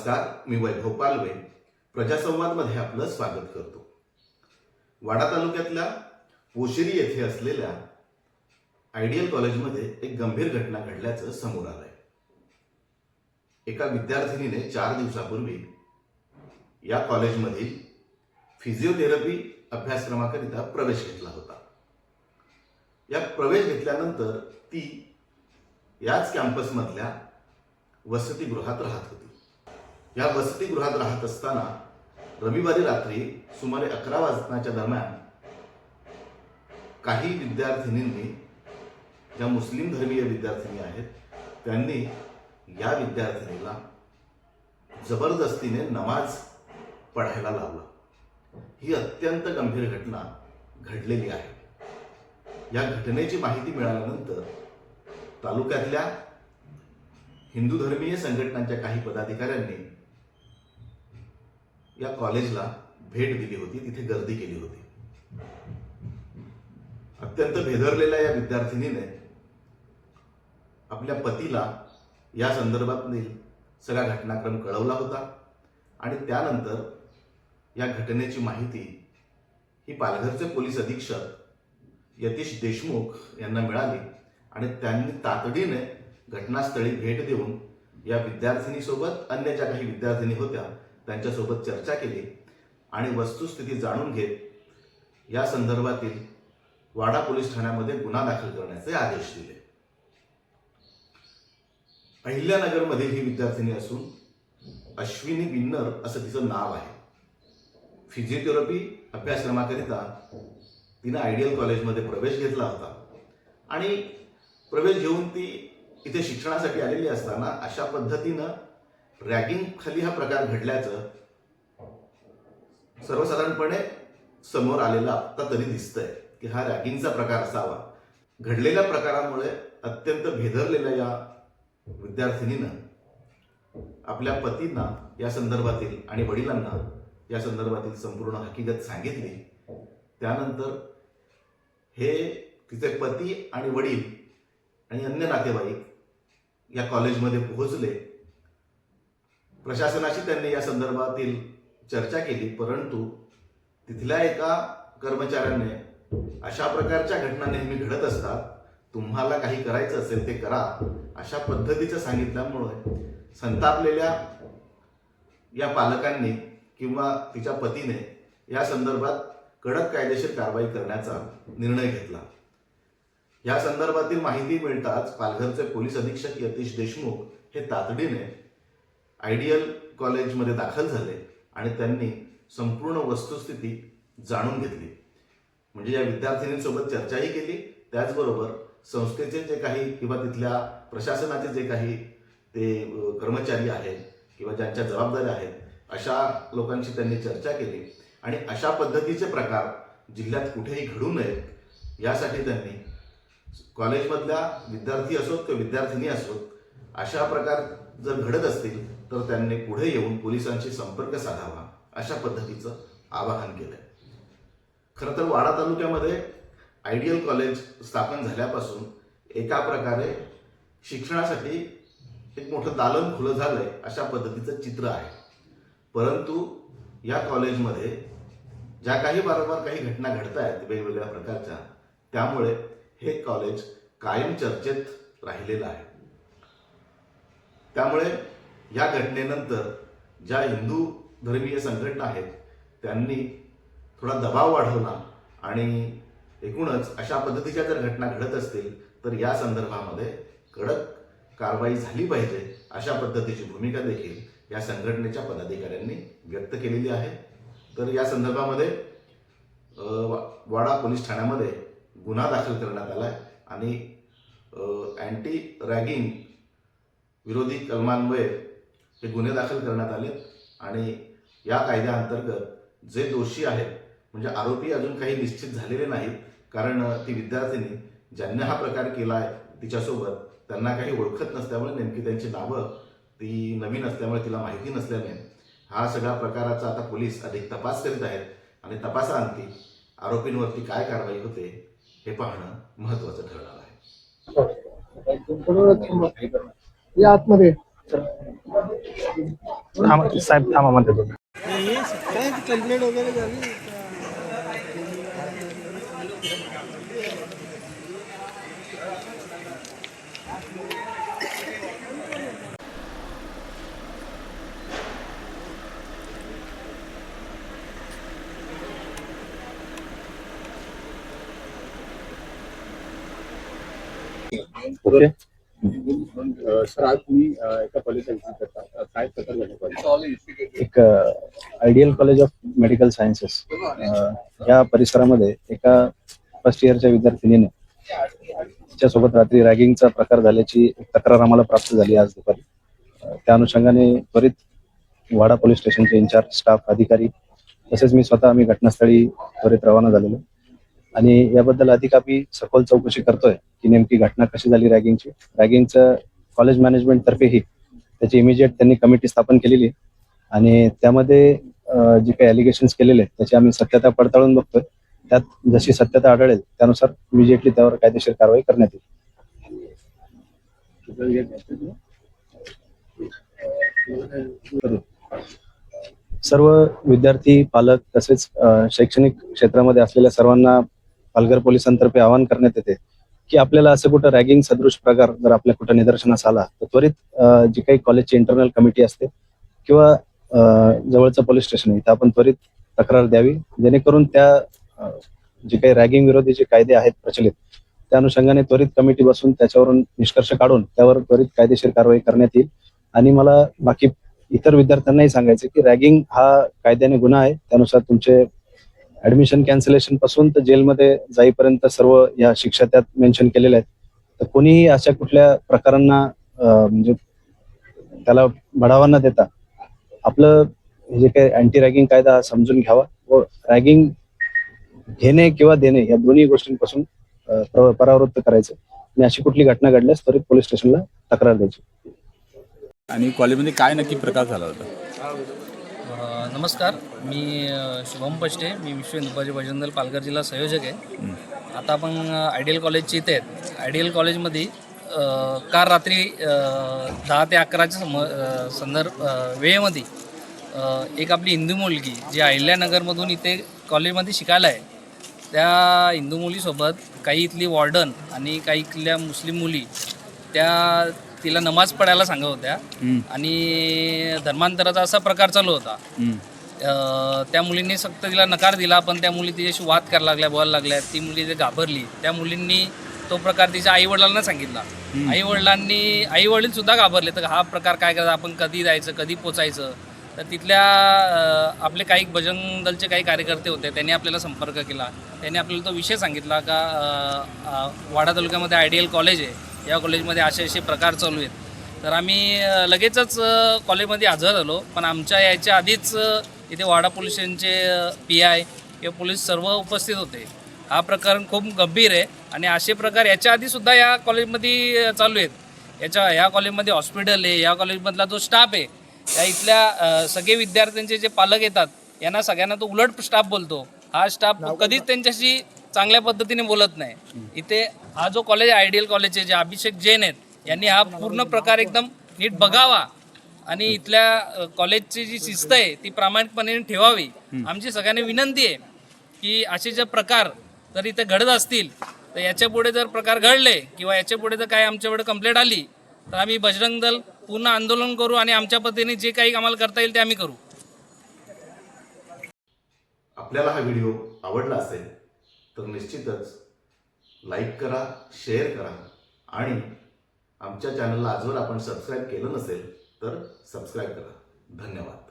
नमस्कार, मी वैभव पालवे प्रजासंवाद मध्ये आपलं स्वागत करतो। वाडा तालुक्यातल्या पोशेरी येथे असलेल्या आयडियल कॉलेजमध्ये एक गंभीर घटना घडल्याचं समोर आलंय। एका विद्यार्थिनीने 4 दिवसापूर्वी या कॉलेजमधील फिजिओथेरपी अभ्यासक्रमाकरिता प्रवेश घेतला होता। या प्रवेश घेतल्यानंतर ती याच कॅम्पसमधल्या वसतिगृहात राहत होती। या वसतिगृहात राहत असताना रविवारी रात्री सुमारे 11 वाजण्याच्या दरम्यान काही विद्यार्थिनींनी, ज्या मुस्लिम धर्मीय विद्यार्थिनी आहेत, त्यांनी या विद्यार्थिनीला जबरदस्तीने नमाज पढायला लावला। ही अत्यंत गंभीर घटना घडलेली आहे। या घटनेची माहिती मिळाल्यानंतर तालुक्यातल्या हिंदू धर्मीय संघटनांच्या काही पदाधिकाऱ्यांनी या कॉलेजला भेट दिली होती, तिथे गर्दी केली होती। अत्यंत भेदरलेल्या या विद्यार्थिनीने आपल्या पतीला या संदर्भातील सगळा घटनाक्रम कळवला होता आणि त्यानंतर या घटनेची माहिती ही पालघरचे पोलीस अधीक्षक यतीश देशमुख यांना मिळाली आणि त्यांनी तातडीने घटनास्थळी भेट देऊन या विद्यार्थिनीसोबत अन्य ज्या काही विद्यार्थिनी होत्या त्यांच्यासोबत चर्चा केली आणि वस्तुस्थिती जाणून घेत या संदर्भातील वाडा पोलीस ठाण्यामध्ये गुन्हा दाखल करण्याचे आदेश दिले। अहिल्यानगरमध्ये ही विद्यार्थिनी असून अश्विनी बिन्नर असं तिचं नाव आहे। फिजिओथेरपी अभ्यासक्रमाकरिता तिने आयडियल कॉलेजमध्ये प्रवेश घेतला होता आणि प्रवेश घेऊन ती इथे शिक्षणासाठी आलेली असताना अशा पद्धतीनं रॅगिंग खाली हा प्रकार घडल्याचं सर्वसाधारणपणे समोर आलेला आता तरी दिसतंय की हा रॅगिंगचा प्रकार असावा। घडलेल्या प्रकारामुळे अत्यंत भेदरलेल्या या विद्यार्थिनीनं आपल्या पतींना या संदर्भातील आणि वडिलांना या संदर्भातील संपूर्ण हकीकत सांगितली। त्यानंतर हे तिचे पती आणि वडील आणि अन्य नातेवाईक या कॉलेजमध्ये पोहोचले। प्रशासनाशी त्यांनी या संदर्भातील चर्चा केली, परंतु तिथल्या एका कर्मचाऱ्याने अशा प्रकारच्या घटना नेहमी घडत असतात, तुम्हाला काही करायचं असेल ते करा अशा पद्धतीचं सांगितल्यामुळे संतापलेल्या या पालकांनी किंवा तिच्या पतीने या संदर्भात कडक कायदेशीर कारवाई करण्याचा निर्णय घेतला। या संदर्भातील माहिती मिळताच पालघरचे पोलीस अधीक्षक यतीश देशमुख हे तातडीने आयडियल कॉलेजमध्ये दाखल झाले आणि त्यांनी संपूर्ण वस्तुस्थिती जाणून घेतली। म्हणजे या विद्यार्थिनींसोबत चर्चाही केली, त्याचबरोबर संस्थेचे जे काही किंवा तिथल्या प्रशासनाचे जे काही ते कर्मचारी आहेत किंवा ज्यांच्या जबाबदाऱ्या आहेत अशा लोकांशी त्यांनी चर्चा केली आणि अशा पद्धतीचे प्रकार जिल्ह्यात कुठेही घडू नयेत यासाठी त्यांनी कॉलेजमधल्या विद्यार्थी असोत किंवा विद्यार्थिनी असोत अशा प्रकार जर घडत असतील तर त्यांनी पुढे येऊन पोलिसांशी संपर्क साधावा अशा पद्धतीचं आवाहन केलंय। खरं तर वाडा तालुक्यामध्ये आयडियल कॉलेज स्थापन झाल्यापासून एका प्रकारे शिक्षणासाठी एक मोठं दालन खुलं झालंय अशा पद्धतीचं चित्र आहे। परंतु या कॉलेजमध्ये ज्या काही वारंवार काही घटना घडत आहेत वेगवेगळ्या प्रकारच्या, त्यामुळे हे कॉलेज कायम चर्चेत राहिलेलं आहे। त्यामुळे या घटनेनंतर ज्या हिंदू धर्मीय संघटना आहेत त्यांनी थोडा दबाव वाढवला आणि एकूणच अशा पद्धतीच्या जर घटना घडत असतील तर या संदर्भामध्ये कडक कारवाई झाली पाहिजे अशा पद्धतीची भूमिका देखील या संघटनेच्या पदाधिकाऱ्यांनी व्यक्त केलेली आहे। तर या संदर्भामध्ये वाडा पोलीस ठाण्यामध्ये गुन्हा दाखल करण्यात आलाय आणि अँटी रॅगिंग विरोधी कलमान्वये हे गुन्हे दाखल करण्यात आले आणि या कायद्याअंतर्गत जे दोषी आहेत, म्हणजे आरोपी अजून काही निश्चित झालेले नाहीत, कारण ती विद्यार्थिनी ज्यांनी हा प्रकार केलाय तिच्यासोबत त्यांना काही ओळखत नसल्यामुळे, नेमकी त्यांची नावं ती नवीन असल्यामुळे तिला माहिती नसल्याने हा सगळा प्रकाराचा आता पोलीस अधिक तपास करीत आहेत आणि तपासाअंती आरोपींवरती काय कारवाई होते हे पाहणं महत्त्वाचं ठरणार आहे। या आतमध्ये साहेब थांबा म्हणते तुम्ही. काय कंप्लेंट वगैरे झाली? ओके. सर आज तुम्ही एका कॉलेजचा विजिट करता, काय प्रकार झाला? एक ideal college of medical sciences या परिसरामध्ये एका फर्स्ट इयरच्या विद्यार्थिनीने तिच्यासोबत रात्री रॅगिंगचा प्रकार झाल्याची एक तक्रार आम्हाला प्राप्त झाली आज दुपारी. त्या अनुषंगाने त्वरित वाडा पोलीस स्टेशनचे इन्चार्ज स्टाफ अधिकारी तसेच मी स्वतः आम्ही घटनास्थळी त्वरित रवाना झालेलो आणि याबद्दल अधिक आम्ही सखोल चौकशी करतोय की नेमकी घटना कशी झाली रॅगिंगचं कॉलेज मॅनेजमेंट तर्फेही त्याची इमिजिएट त्यांनी कमिटी स्थापन केलेली आहे आणि त्यामध्ये जे काही अलिगेशन्स केलेले आहेत त्याची आम्ही सत्यता पडताळून बघतोय. त्यात जशी सत्यता आढळेल त्यानुसार इमिजिएटली त्यावर कायदेशीर कारवाई करण्यात येईल. सर्व विद्यार्थी पालक तसेच शैक्षणिक क्षेत्रामध्ये असलेल्या सर्वांना पालघर पोलिसांतर्फे आवाहन करण्यात येते की आपल्याला असं कुठं रॅगिंग सदृश प्रकार जर आपल्या कुठं निदर्शनास आला तर त्वरित जी काही कॉलेजची इंटरनल कमिटी असते किंवा जवळचं पोलीस स्टेशन इथं आपण त्वरित तक्रार द्यावी जेणेकरून त्या जे काही रॅगिंग विरोधी जे कायदे आहेत प्रचलित त्या अनुषंगाने त्वरित कमिटी बसून त्याच्यावरून निष्कर्ष काढून त्यावर त्वरित कायदेशीर कारवाई करण्यात येईल. आणि मला बाकी इतर विद्यार्थ्यांनाही सांगायचं की रॅगिंग हा कायद्याने गुन्हा आहे. त्यानुसार तुमचे ऍडमिशन कॅन्सलेशन पासून तर जेलमध्ये जाईपर्यंत सर्व या शिक्षा त्यात मेन्शन केलेल्या आहेत. तर कोणीही अशा कुठल्या प्रकारांना म्हणजे त्याला बढावा न देता आपलं जे काही अँटी रॅगिंग कायदा हा समजून घ्यावा व रॅगिंग घेणे किंवा देणे या दोन्ही गोष्टींपासून परावृत्त करायचं आणि अशी कुठली घटना घडल्यास त्वरित पोलीस स्टेशनला तक्रार द्यायची. आणि कॉलेजमध्ये काय नक्की प्रकार झाला होता? नमस्कार, मी शुभम पष्टे, मी विश्व हिंदू फौज बजरंग दल पालघर जिल्हा संयोजक आहे. आता आपण आयडियल कॉलेजची इथे आहेत. आयडियल कॉलेजमध्ये काल रात्री 10 ते 11च्या वेळेमध्ये एक आपली हिंदू मुलगी जी अहिल्यानगरमधून इथे कॉलेजमध्ये शिकायला आहे त्या हिंदू मुलीसोबत काही इथली वॉर्डन आणि काही इथल्या मुस्लिम मुली त्या तिला नमाज पडायला सांगत होत्या आणि धर्मांतराचा असा प्रकार चालू होता. त्या मुलींनी सक्त तिला नकार दिला पण त्या मुली तिच्याशी वाद करायला लागल्या, बोलायला लागल्या. ती मुली ते घाबरली. त्या मुलींनी तो प्रकार तिच्या आईवडिलांना सांगितला. आईवडील सुद्धा घाबरले. तर हा प्रकार काय करायचा, आपण कधी जायचं, कधी पोचायचं. तर तिथल्या आपले काही बजरंग दलचे काही कार्यकर्ते होते, त्यांनी आपल्याला संपर्क केला. त्यांनी आपल्याला तो विषय सांगितला का वाडा तालुक्यामध्ये आयडियल कॉलेज आहे, या कॉलेजमध्ये असे प्रकार चालू आहेत. तर आम्ही लगेचच कॉलेजमध्ये हजर झालो. पण आमच्या याच्या आधीच इथे वाडा पोलीस स्टेशनचे PI किंवा पोलीस सर्व उपस्थित होते. हा प्रकरण खूप गंभीर आहे आणि असे प्रकार याच्या आधीसुद्धा या कॉलेजमध्ये चालू आहेत. या कॉलेजमध्ये हॉस्पिटल आहे, या कॉलेजमधला जो स्टाफ आहे, या इथल्या सगळे विद्यार्थ्यांचे जे पालक येतात यांना सगळ्यांना तो उलट स्टाफ बोलतो. हा स्टाफ कधीच त्यांच्याशी चांगल्या पद्धतीने बोलत नाही. इथे हा जो कॉलेज आयडियल कॉलेजचे जे अभिषेक जैन आहेत यांनी हा पूर्ण प्रकार एकदम नीट बघावा आणि इथल्या कॉलेजची जी शिस्त आहे ती प्रामाणिकपणे ठेवावी. आमची सगळ्यांनी विनंती आहे की असे जे प्रकार जर इथे घडत असतील तर याच्यापुढे जर प्रकार घडले किंवा याच्यापुढे जर काय आमच्याकडे कंप्लेंट आली तर आम्ही बजरंग दल पूर्ण आंदोलन करू आणि आमच्या पद्धतीने जे काही आम्हाला करता येईल ते आम्ही करू. आपल्याला हा व्हिडिओ आवडला असेल तर निश्चितच लाईक करा, शेअर करा आणि आमच्या चॅनलला आजवर आपण सबस्क्राईब केलं नसेल तर सबस्क्राईब करा. धन्यवाद.